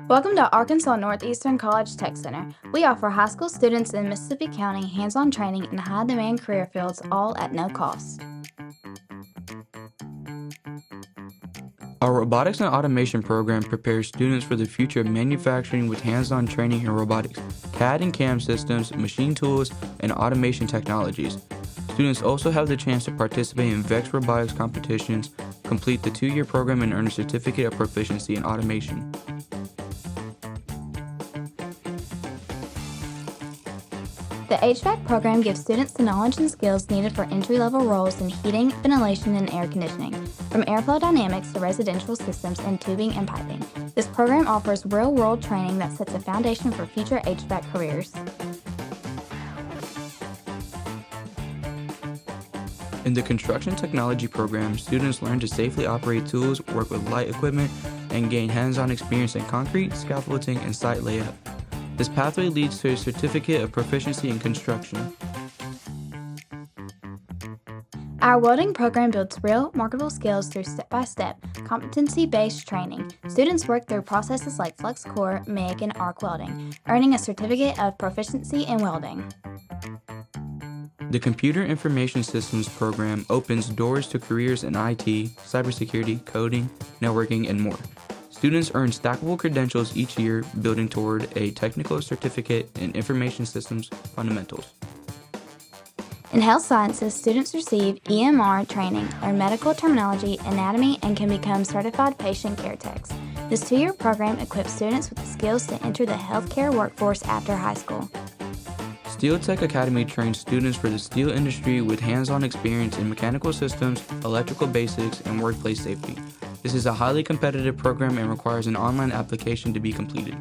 Welcome to Arkansas Northeastern College Tech Center. We offer high school students in Mississippi County hands-on training in high-demand career fields, all at no cost. Our Robotics and Automation program prepares students for the future of manufacturing with hands-on training in robotics, CAD and CAM systems, machine tools, and automation technologies. Students also have the chance to participate in VEX robotics competitions, complete the 2-year program, and earn a certificate of proficiency in automation. The HVAC program gives students the knowledge and skills needed for entry-level roles in heating, ventilation, and air conditioning, from airflow dynamics to residential systems and tubing and piping. This program offers real-world training that sets a foundation for future HVAC careers. In the Construction Technology program, students learn to safely operate tools, work with light equipment, and gain hands-on experience in concrete, scaffolding, and site layout. This pathway leads to a certificate of proficiency in construction. Our welding program builds real, marketable skills through step-by-step, competency-based training. Students work through processes like flux core, MIG, and arc welding, earning a certificate of proficiency in welding. The Computer Information Systems program opens doors to careers in IT, cybersecurity, coding, networking, and more. Students earn stackable credentials each year, building toward a technical certificate in Information Systems Fundamentals. In health sciences, students receive EMR training, learn medical terminology, anatomy, and can become certified patient care techs. This 2-year program equips students with the skills to enter the healthcare workforce after high school. Steel Tech Academy trains students for the steel industry with hands-on experience in mechanical systems, electrical basics, and workplace safety. This is a highly competitive program and requires an online application to be completed.